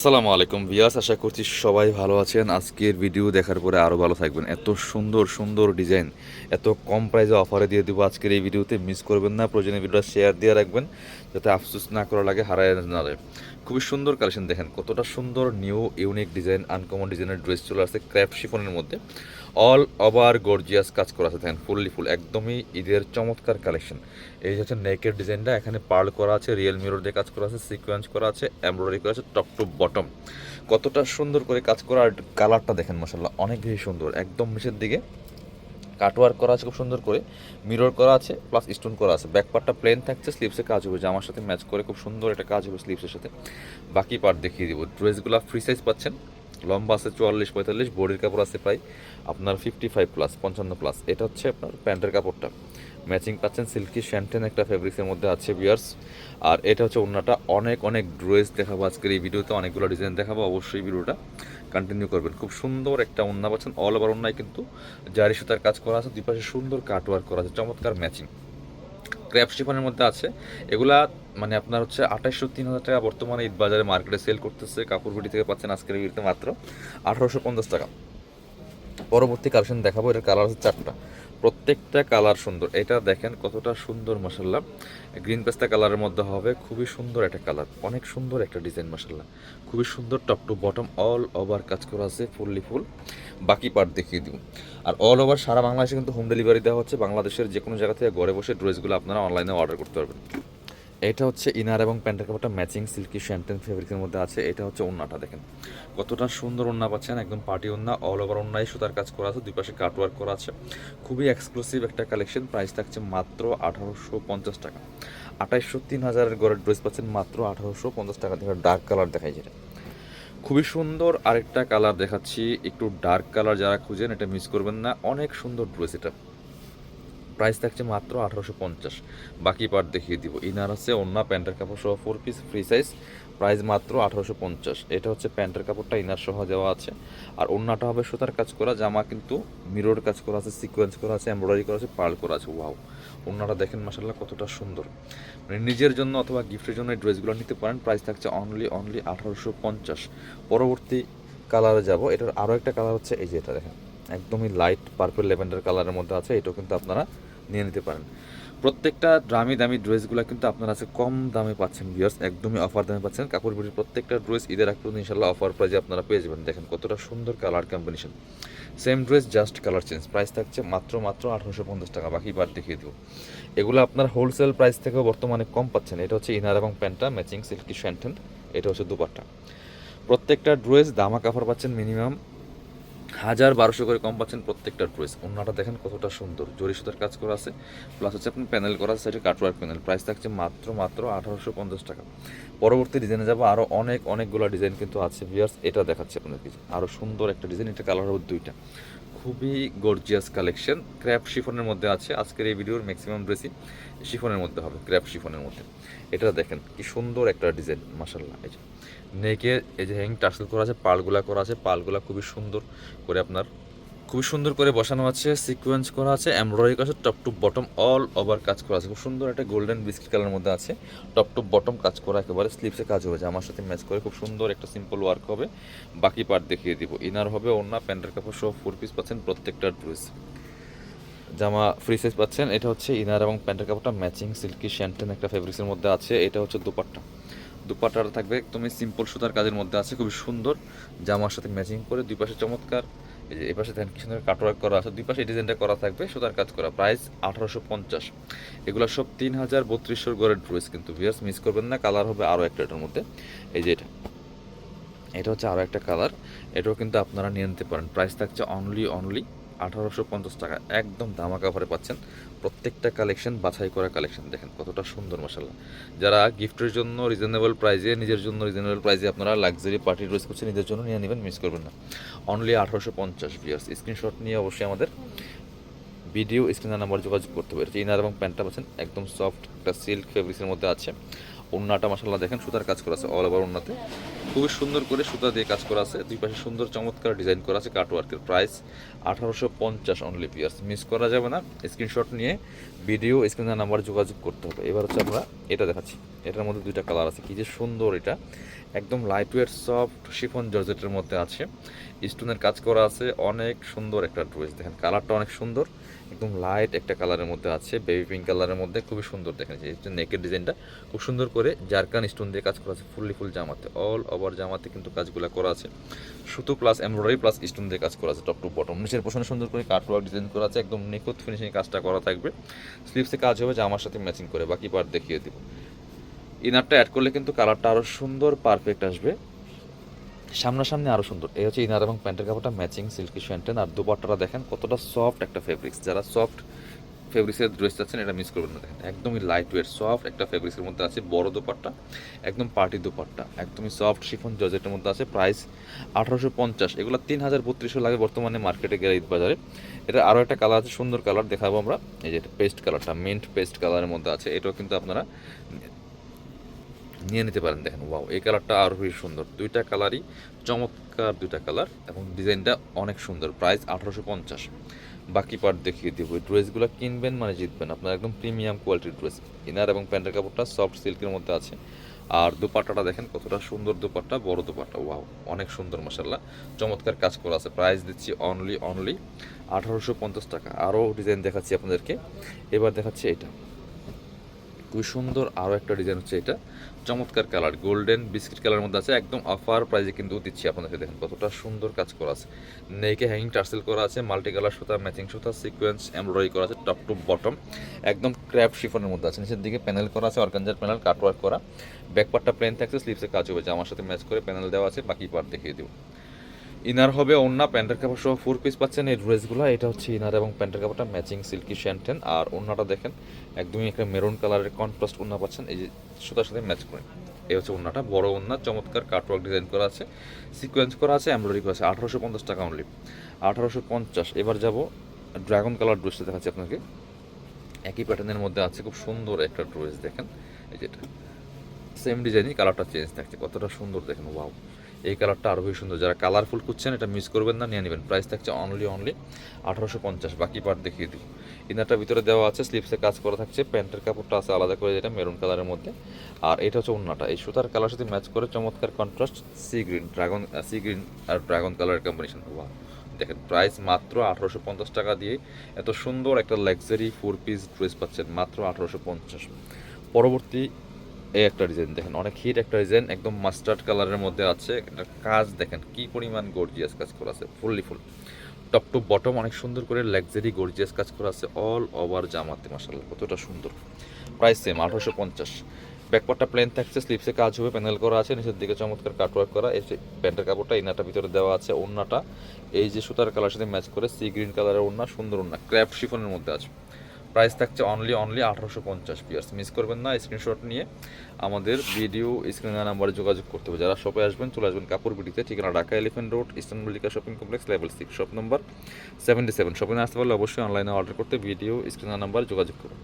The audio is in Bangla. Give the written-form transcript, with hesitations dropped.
আসসালামু আলাইকুম ভিউয়ার্স, আশা করছি সবাই ভালো আছেন। আজকের ভিডিও দেখার পরে আরও ভালো থাকবেন। এত সুন্দর সুন্দর ডিজাইন এত কম প্রাইসে অফারে দিয়ে দেবো আজকের এই ভিডিওতে। মিস করবেন না, প্রয়োজনীয় ভিডিওটা শেয়ার দিয়ে রাখবেন যাতে আফসোস না করা লাগে, হারায় না যায়। খুবই সুন্দর কালেকশন, দেখেন কতটা সুন্দর নিউ ইউনিক ডিজাইন, আনকমন ডিজাইনের ড্রেস চলে আসছে ক্র্যাফট শিফনের মধ্যে। অল ওভার গর্জিয়াস কাজ করা আছে, দেখেন ফুল একদমই ঈদের চমৎকার কালেকশন। এই হচ্ছে নেকের ডিজাইনটা, এখানে পার্ল করা আছে, রিয়েল মিরর দিয়ে কাজ করা আছে, সিকোয়েন্স করা আছে, এমব্রয়ডারি করা আছে টপ টু বটম। কতটা সুন্দর করে কাজ করা, আর কালারটা দেখেন মাশাআল্লাহ অনেক বেশি সুন্দর। একদম নিচের দিকে কাটওয়ার্ক করা আছে খুব সুন্দর করে, মিরর করা আছে প্লাস স্টোন করা আছে। ব্যাক পার্টটা প্লেন থাকছে, স্লিভসে কাজ হবে, জামার সাথে ম্যাচ করে খুব সুন্দর একটা কাজ হবে স্লিভসের সাথে। বাকি পার্ট দেখিয়ে দিব। ড্রেসগুলো ফ্রি সাইজ পাচ্ছেন, লম্বা আছে 44-45, বডির কাপড় আছে প্রায় আপনার 55+, 55+। এটা হচ্ছে আপনার প্যান্টের কাপড়টা, ম্যাচিং পাচ্ছেন সিল্কি শ্যান্টেন একটা ফেব্রিক্সের মধ্যে আছে বিয়ার্স। আর এটা হচ্ছে ওড়নাটা। অনেক অনেক ড্রেস দেখাবো আজকের এই ভিডিওতে, অনেকগুলো ডিজাইন দেখাবো, অবশ্যই ভিডিওটা কন্টিনিউ করবেন। খুব সুন্দর একটা ওড়না পাচ্ছেন, অল ওভার ওড়নায় কিন্তু জারি সুতার কাজ করা আছে, দুই পাশে সুন্দর কাটওয়ার্ক করা আছে, চমৎকার ম্যাচিং। ক্র্যাপ শিফনের মধ্যে আছে এগুলা, মানে আপনার হচ্ছে 2800-3000 টাকা বর্তমানে ঈদ বাজারে মার্কেটে সেল করতেছে। কাপড় বিডি থেকে পাচ্ছেন আজকের ভিডিওতে মাত্র 1850 টাকা। পরবর্তী কালেকশন দেখাবো, এটার কালার হচ্ছে 4টা, প্রত্যেকটা কালার সুন্দর। এটা দেখেন কতটা সুন্দর মাশাল্লাহ, গ্রিন পেস্তা কালারের মধ্যে হবে, খুবই সুন্দর একটা কালার, অনেক সুন্দর একটা ডিজাইন মাশাল্লাহ, খুবই সুন্দর। Top to bottom all over কাজ করা আছে ফুল। বাকি পার্ট দেখিয়ে দিব। আর অল ওভার সারা বাংলাদেশে কিন্তু হোম ডেলিভারি দেওয়া হচ্ছে, বাংলাদেশের যে কোনো জায়গা থেকে ঘরে বসে ড্রেসগুলো আপনারা অনলাইনে অর্ডার করতে পারবেন। এটা হচ্ছে ইনার এবং প্যান্টের কাপড়টা ম্যাচিং সিল্কি শ্যান্টেন ফেব্রিকের মধ্যে আছে। এটা হচ্ছে ওড়নাটা, দেখেন কতটা সুন্দর ওড়না পাচ্ছেন, একদম পার্টি ওড়না, অল ওভার ওড়নায় সুতার কাজ করা আছে, দুই পাশে কাটওয়ার্ক করা আছে। খুবই এক্সক্লুসিভ একটা কালেকশন, প্রাইস থাকছে মাত্র 1850 টাকা। 2800-3000 ঘরের ড্রেস পাচ্ছেন মাত্র 1850 টাকা। দেখে ডার্ক কালার দেখাই, যেটা খুবই সুন্দর। আরেকটা কালার দেখাচ্ছি, একটু ডার্ক কালার যারা খুঁজেন এটা মিস করবেন না, অনেক সুন্দর ড্রেস এটা। প্রাইস থাকছে মাত্র 1850। বাকি পার্ট দেখিয়ে দিব। ইনার আছে, ওড়না, প্যান্টের কাপড় সহ 4 পিস ফ্রি সাইজ, প্রাইস মাত্র 1850। এটা হচ্ছে প্যান্টের কাপড়টা, ইনার সহ দেওয়া আছে। আর ওড়নাটা হবে সুতার কাজ করা, জামা কিন্তু মিরর কাজ করা আছে, সিকোয়েন্স করা আছে, এমব্রয়ডারি করা আছে, পার্ল করা আছে। ওয়াও, ওড়নাটা দেখেন মাসাল্লাহ কতটা সুন্দর। মানে নিজের জন্য অথবা গিফটের জন্য এই ড্রেসগুলো নিতে পারেন। প্রাইস থাকছে অনলি 1850। পরবর্তী কালারে যাব। এটার আরও একটা কালার হচ্ছে এই যে, এটা দেখেন একদমই লাইট পার্পল ল্যাভেন্ডার কালারের মধ্যে আছে। এটাও কিন্তু আপনারা নিয়ে নিতে পারেন। প্রত্যেকটা দামি ড্রেসগুলো কিন্তু আপনারা আছে কম দামে পাচ্ছেন ভিউয়ার্স, একদমই অফার দামে পাচ্ছেন। কাপড় বিটির প্রত্যেকটা ড্রেস ঈদের আগ পর্যন্ত ইনশাল্লাহ অফার প্রাইজে আপনারা পেয়ে যাবেন। দেখেন কতটা সুন্দর colour combination, same dress just colour change. Price থাকছে মাত্র 1850 টাকা। বাকি বার দেখিয়ে দেবো। এগুলো আপনার হোলসেল প্রাইস থেকেও বর্তমানে কম পাচ্ছেন। এটা হচ্ছে ইনার এবং প্যান্টটা ম্যাচিং সিল্কি শ্যান্টেন, এটা হচ্ছে দুপাট্টা। প্রত্যেকটা ড্রেস দামা কাপড় পাচ্ছেন মিনিমাম 1000-1200 করে কম পাচ্ছেন প্রত্যেকটা ড্রেস। ওড়নাটা দেখেন কতটা সুন্দর, জরি সুতার কাজ করা আছে, প্লাস হচ্ছে আপনি প্যানেল করা আছে, সাইডে কাটওয়ার্ক প্যানেল। প্রাইস থাকছে মাত্র 1850 টাকা। পরবর্তী ডিজাইনে যাবো, আরও অনেকগুলো ডিজাইন কিন্তু আছে ভিউয়ার্স। এটা দেখাচ্ছে আপনাদের কিছু আরও সুন্দর একটা ডিজাইন, এটা কালার হবে 2টা, খুবই গর্জিয়াস কালেকশন। ক্র্যাপ শিফনের মধ্যে আছে। আজকের এই ভিডিওর ম্যাক্সিমাম ড্রেসই শিফনের মধ্যে হবে, ক্র্যাপ শিফনের মধ্যে। এটা দেখেন কি সুন্দর একটা ডিজাইন মাশাল্লাহ। এই যে নেকে এই যে হ্যাং টার্সেল করা আছে, পালগুলা করা আছে, পালগুলা খুবই সুন্দর করে আপনার খুবই সুন্দর করে বসানো আছে, সিকোয়েন্স করা আছে, এমব্রয়ডারি করা আছে, top to bottom all over কাজ করা আছে। খুব সুন্দর একটা গোল্ডেন বিস্কিট কালারের মধ্যে আছে, টপ টু বটম কাজ করা, একেবারে স্লিপসে কাজ হবে, আমার সাথে ম্যাচ করে খুব সুন্দর একটা সিম্পল ওয়ার্ক হবে। বাকি পার্ট দেখিয়ে দিব। ইনার হবে, ওড়না, প্যান্টের কাপড় সহ 4 পিস পাচ্ছেন প্রত্যেকটা ড্রেস। জামা ফ্রি সাইজ পাচ্ছেন। এটা হচ্ছে ইনার এবং প্যান্টের কাপড়টা ম্যাচিং সিল্কি শ্যান্টেন একটা ফেব্রিক্সের মধ্যে আছে। এটা হচ্ছে দুপাট্টা, দুপাট্টাটা থাকবে একদমই সিম্পল সুতার কাজের মধ্যে আছে, খুবই সুন্দর। জামার সাথে ম্যাচিং করে দুই পাশে চমৎকার, এই যে এপাশে দেখেন কি সুন্দর কাটওয়ার্ক করা আছে, দুই পাশে এই ডিজাইনটা করা থাকবে, সুতার কাজ করা। প্রাইস 1850। এগুলো সব 3000-3200 গড়ের ড্রেস কিন্তু ভিউয়ার্স, মিস করবেন না। কালার হবে আরও একটা এটার মধ্যে, এই যে এটা হচ্ছে আরও একটা কালার, এটাও কিন্তু আপনারা নিয়ে নিতে পারেন। প্রাইস থাকছে অনলি 1850 টাকা। একদম ধামাকা অফারে পাচ্ছেন প্রত্যেকটা কালেকশন, বাছাই করা কালেকশন। দেখেন কতটা সুন্দর মাশাআল্লাহ। যারা গিফটের জন্য রিজনেবল প্রাইজে, নিজের জন্য রিজনেবল প্রাইজে আপনারা লাক্সারি পার্টি ড্রেস করছেন, নিজের জন্য নিয়ে নেবেন, মিস করবেন না। Only 1850 viewers. স্ক্রিনশট নিয়ে অবশ্যই আমাদের ভিডিও স্ক্রিনের নাম্বার যোগাযোগ করতে পারে। ইনার এবং প্যান্টটা পাচ্ছেন একদম সফট একটা সিল্ক ফেব্রিক্সের মধ্যে আছে। ওড়নাটা মাশাআল্লাহ দেখেন সুতার কাজ করা আছে অল ওভার ওড়নাতে, খুবই সুন্দর করে সুতা দিয়ে কাজ করা আছে, দুই পাশে সুন্দর চমৎকার ডিজাইন করা আছে কাটওয়ার্কের। প্রাইস 1850 অনলি পিয়ার্স, মিস করা যাবে না। স্ক্রিনশট নিয়ে ভিডিও স্ক্রিনের নাম্বারে যোগাযোগ করতে হবে। এবার হচ্ছে আমরা এটা দেখাচ্ছি, এটার মধ্যে দুইটা কালার আছে, কি যে সুন্দর এটা, একদম লাইট ওয়েট সফট শিফন জর্জেটের মধ্যে আছে, স্টোনের কাজ করা আছে, অনেক সুন্দর একটা ড্রেস। দেখেন কালারটা অনেক সুন্দর, একদম লাইট একটা কালারের মধ্যে আছে, বেবি পিঙ্ক কালারের মধ্যে, খুবই সুন্দর। দেখেন যে নেকের ডিজাইনটা খুব সুন্দর করে জারকান স্টোন দিয়ে কাজ করা আছে, ফুললি ফুল জামাতে, অল ওভার জামাতে কিন্তু কাজগুলো করা আছে, সুতো প্লাস এমব্রয়ডারি প্লাস স্টোন দিয়ে কাজ করা আছে টপ টু বটম। নিচের পোশনে সুন্দর করে কাটওয়ার্ক ডিজাইন করা আছে, একদম নিখুঁত ফিনিশিং কাজটা করা থাকবে। স্লিভসে কাজ হবে জামার সাথে ম্যাচিং করে, বাকি পার্ট দেখিয়ে দিব। ইনারটা অ্যাড করলে কিন্তু কালারটা আরও সুন্দর পারফেক্ট আসবে, সামনাসামনি আরও সুন্দর। এই হচ্ছে ইনার এবং প্যান্টের কাপড়টা ম্যাচিং সিল্কি শ্যান্টেন। আর দুপাট্টাটা দেখেন কতটা সফট একটা ফেব্রিক্স, যারা সফট ফেব্রিক্সের ড্রেস চাচ্ছেন এটা মিস করবেন না। দেখেন একদমই লাইট ওয়েট সফট একটা ফেব্রিক্সের মধ্যে আছে, বড় দুপাট্টা, একদম পার্টি দুপাট্টা, একদমই সফট শিফন জর্জেটের মধ্যে আছে। প্রাইস 1850। এগুলো 3000-3200 লাগে বর্তমানে মার্কেটে গেলে ঈদ বাজারে। এটা আরও একটা কালার আছে, সুন্দর কালার দেখাবো আমরা। এই যে পেস্ট কালারটা, মিন্ট পেস্ট কালারের মধ্যে আছে, এটাও কিন্তু আপনারা নিয়ে নিতে পারেন। দেখেন ওয়াও, এই কালারটা আরও বেশি সুন্দর, দুইটা কালারই চমৎকার, দুইটা কালার এবং ডিজাইনটা অনেক সুন্দর। প্রাইস 1850। বাকি পার্ট দেখিয়ে দিব। এই ড্রেসগুলো কিনবেন মানে জিতবেন, আপনার একদম প্রিমিয়াম কোয়ালিটির ড্রেস। ইনার এবং প্যান্টের কাপড়টা সফট সিল্কের মধ্যে আছে। আর দুপাট্টাটা দেখেন কতটা সুন্দর দুপাট্টা, বড় দুপাট্টা, ওয়াও অনেক সুন্দর মাশাআল্লাহ, চমৎকার কাজ করা আছে। প্রাইস দিচ্ছি অনলি 1850 টাকা। আরও ডিজাইন দেখাচ্ছি আপনাদেরকে, এবার দেখাচ্ছি এটা, খুবই সুন্দর আরও একটা ডিজাইন হচ্ছে এটা, চমৎকার কালার, গোল্ডেন বিস্কিট কালারের মধ্যে আছে, একদম অফার প্রাইসে কিন্তু দিচ্ছি আপনাদেরকে। দেখেন কতটা সুন্দর কাজ করা আছে, নেকে হ্যাঙ্গিং টার্সেল করা আছে, মাল্টি কালার সুতা, ম্যাচিং সুতা, সিকোয়েন্স এমব্রয়ডারি করা আছে, টপ টু বটম একদম ক্র্যাপ শিফনের মধ্যে আছে, নিচের দিকে প্যানেল করা আছে, অর্গানজার প্যানেল কাটওয়ার্ক করা, ব্যাকপার্টটা প্লেন থাকছে, স্লিভসে কাজ হবে, জামার সাথে ম্যাচ করে প্যানেল দেওয়া আছে। বাকি পার্ট দেখিয়ে দেবো। ইনার হবে ওন্না, প্যান্টের কাপড় সহ 4 পিস পাচ্ছেন এই ড্রেসগুলো। এটা হচ্ছে ইনার এবং প্যান্টের কাপড়টা ম্যাচিং সিল্কি শ্যান্টেন। আর ওন্নাটা দেখেন একদমই একটা মেরুন কালারের কন্ট্রাস্ট ওন্না পাচ্ছেন, এই যে সুতার সাথে ম্যাচ করে। এই হচ্ছে ওন্নাটা, বড় ওন্না, চমৎকার কাটওয়ার্ক ডিজাইন করা আছে, সিকোয়েন্স করা আছে, এমব্রয়ডারি করা আছে। 1850 টাকা অনলি, 1850। এবার যাব ড্রাগন কালার ড্রেসটা দেখাচ্ছি আপনাকে, একই প্যাটার্নের মধ্যে আছে, খুব সুন্দর একটা ড্রেস। দেখেন এই যেটা সেম ডিজাইনই, কালারটা চেঞ্জ থাকছে, কতটা সুন্দর দেখেন, ওয়াও এই কালারটা আরও বেশি সুন্দর। যারা কালারফুল খুঁজছেন এটা মিস করবেন না, নিয়ে নেবেন। প্রাইস থাকছে অনলি 1850। বাকি পার্ট দেখিয়ে দিই। ইনারটার ভিতরে দেওয়া আছে, স্লিভসে কাজ করা থাকছে, প্যান্টের কাপড়টা আছে আলাদা করে, যেটা মেরুন কালারের মধ্যে। আর এটা হচ্ছে ওন্নাটা, এই সুতার কালার সাথে ম্যাচ করে চমৎকার কন্ট্রাস্ট সি গ্রিন আর ড্রাগন কালারের কম্বিনেশন। ওয়াও দেখেন, প্রাইস মাত্র 1850 টাকা দিয়ে এত সুন্দর একটা লাক্সারি 4 পিস ড্রেস পাচ্ছেন মাত্র 1850। পরবর্তী এই একটা ডিজাইন দেখেন, অনেক হিট একটা ডিজাইন, একদম মাস্টার্ড কালারের মধ্যে আছে, এটা কাজ দেখেন কি পরিমাণ গর্জিয়াস কাজ করা আছে, fully full top to bottom অনেক সুন্দর করে লাক্সারি গর্জিয়াস কাজ করা আছে, অল ওভার জামাতে মাশাআল্লাহ কতটা সুন্দর। Price same 1850। ব্যাকপার্টটা প্লেন থাকছে, স্লিভসে কাজ হবে, প্যানেল করা আছে, নিচের দিকে চমৎকার কাটওয়ার্ক করা। এই প্যান্টের কাপড়টা ইনারটা ভিতরে দেওয়া আছে, ওন্নাটা এই যে সুতার কালার সাথে ম্যাচ করে সি গ্রিন কালারের ওন্না, সুন্দর ওন্না, ক্র্যাপ শিফনের মধ্যে আছে। প্রাইস থাকছে অনলি 1850 পিয়ার্স, মিস করবেন না। স্ক্রিনশট নিয়ে আমাদের ভিডিও স্ক্রিনের নাম্বারে যোগাযোগ করতে হবে। যারা শপে আসবেন চলে আসবেন কাপড় বিটিতে, ঠিকানা Dhaka elephant road, eastern Mallika shopping complex, level 6, shop number 77। শপিংয়ে আসতে পারলে অবশ্যই অনলাইনে অর্ডার করতে ভিডিও স্ক্রিনের নাম্বারে যোগাযোগ করুন।